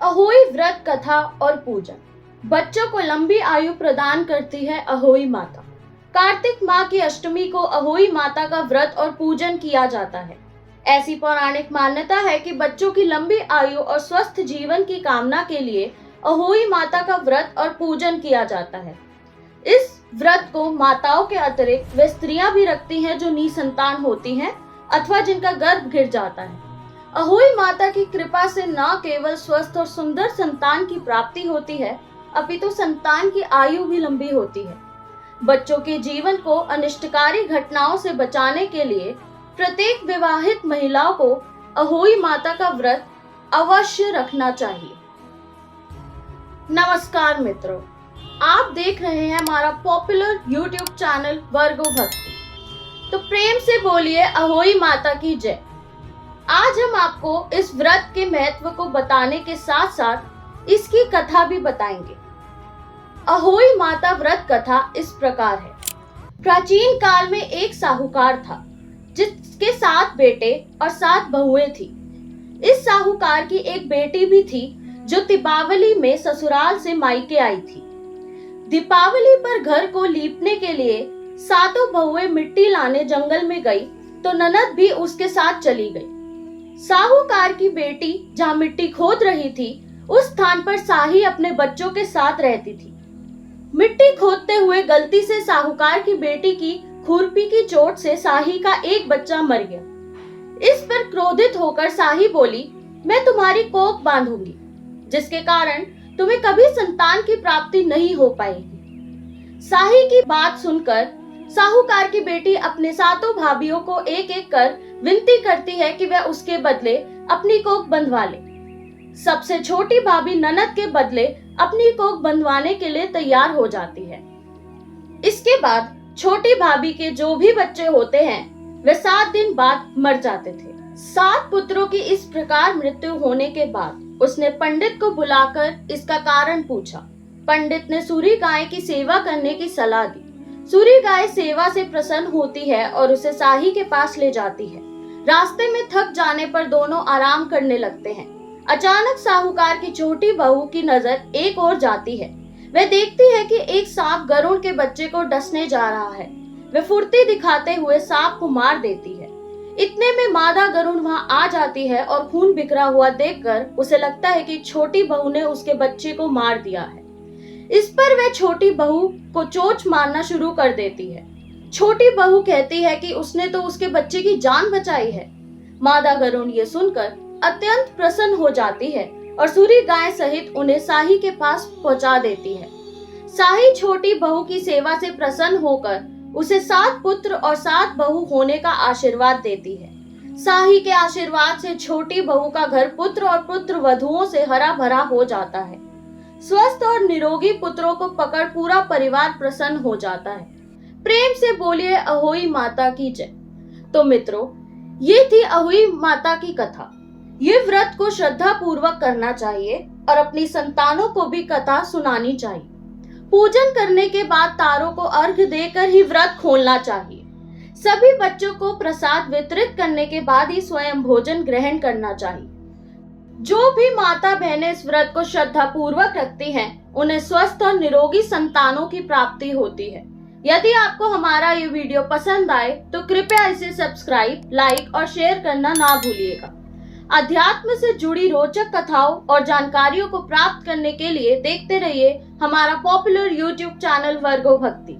अहोई व्रत कथा और पूजन बच्चों को लंबी आयु प्रदान करती है अहोई माता। कार्तिक माह की अष्टमी को अहोई माता का व्रत और पूजन किया जाता है। ऐसी पौराणिक मान्यता है कि बच्चों की लंबी आयु और स्वस्थ जीवन की कामना के लिए अहोई माता का व्रत और पूजन किया जाता है। इस व्रत को माताओं के अतिरिक्त वे स्त्रियां भी रखती हैं जो निसंतान होती हैं अथवा जिनका गर्भ गिर जाता है। अहोई माता की कृपा से न केवल स्वस्थ और सुंदर संतान की प्राप्ति होती है, अपितु संतान की आयु भी लंबी होती है। बच्चों के जीवन को अनिष्टकारी घटनाओं से बचाने के लिए प्रत्येक विवाहित महिलाओं को अहोई माता का व्रत अवश्य रखना चाहिए। नमस्कार मित्रों, आप देख रहे हैं हमारा पॉपुलर YouTube चैनल वर्गो भक्ति। तो प्रेम से बोलिए अहोई माता की जय। आज हम आपको इस व्रत के महत्व को बताने के साथ साथ इसकी कथा भी बताएंगे। अहोई माता व्रत कथा इस प्रकार है। प्राचीन काल में एक साहूकार था जिसके 7 बेटे और 7 बहुएं थी। इस साहूकार की एक बेटी भी थी जो दीपावली में ससुराल से मायके आई थी। दीपावली पर घर को लीपने के लिए 7 बहुएं मिट्टी लाने जंगल में गई तो ननद भी उसके साथ चली गई। साहूकार की बेटी जहाँ मिट्टी खोद रही थी उस स्थान पर साही अपने बच्चों के साथ रहती थी। मिट्टी खोदते हुए गलती से साहूकार की बेटी की खुरपी की चोट से साही का एक बच्चा मर गया। इस पर क्रोधित होकर साही बोली, मैं तुम्हारी कोख बांधूंगी जिसके कारण तुम्हें कभी संतान की प्राप्ति नहीं हो पाएगी। साही की बात सुनकर साहूकार की बेटी अपने 7 भाभियों को एक एक कर विनती करती है कि वह उसके बदले अपनी कोख बंधवा ले। सबसे छोटी भाभी ननद के बदले अपनी कोख बंधवाने के लिए तैयार हो जाती है। इसके बाद छोटी भाभी के जो भी बच्चे होते हैं वे 7 दिन बाद मर जाते थे। 7 पुत्रों की इस प्रकार मृत्यु होने के बाद उसने पंडित को बुलाकर इसका कारण पूछा। पंडित ने सूरी गाय की सेवा करने की सलाह दी। सूरी गाय सेवा से प्रसन्न होती है और उसे साही के पास ले जाती है। रास्ते में थक जाने पर दोनों आराम करने लगते हैं। अचानक साहूकार की छोटी बहू की नजर एक ओर जाती है। वह देखती है कि एक सांप गरुड़ के बच्चे को डसने जा रहा है। वह फुर्ती दिखाते हुए सांप को मार देती है। इतने में मादा गरुड़ वहां आ जाती है और खून बिखरा हुआ देखकर उसे लगता है कि छोटी बहू ने उसके बच्चे को मार दिया है। इस पर वह छोटी बहू को चोंच मारना शुरू कर देती है। छोटी बहू कहती है कि उसने तो उसके बच्चे की जान बचाई है। मादा गरुड़ ये सुनकर अत्यंत प्रसन्न हो जाती है और सूरी गाय सहित उन्हें साही के पास पहुंचा देती है। साही छोटी बहू की सेवा से प्रसन्न होकर उसे 7 पुत्र और 7 बहू होने का आशीर्वाद देती है। साही के आशीर्वाद से छोटी बहू का घर पुत्र और पुत्र वधुओं से हरा भरा हो जाता है। स्वस्थ और निरोगी पुत्रों को पकड़ पूरा परिवार प्रसन्न हो जाता है। प्रेम से बोलिए अहोई माता की जय। तो मित्रों, ये थी अहोई माता की कथा। ये व्रत को श्रद्धा पूर्वक करना चाहिए और अपनी संतानों को भी कथा सुनानी चाहिए। पूजन करने के बाद तारों को अर्घ्य देकर ही व्रत खोलना चाहिए। सभी बच्चों को प्रसाद वितरित करने के बाद ही स्वयं भोजन ग्रहण करना चाहिए। जो भी माता बहनें इस व्रत को श्रद्धा पूर्वक रखती हैं, उन्हें स्वस्थ और निरोगी संतानों की प्राप्ति होती है। यदि आपको हमारा ये वीडियो पसंद आए तो कृपया इसे सब्सक्राइब, लाइक और शेयर करना ना भूलिएगा। अध्यात्म से जुड़ी रोचक कथाओं और जानकारियों को प्राप्त करने के लिए देखते रहिए हमारा पॉपुलर YouTube चैनल वर्गो भक्ति।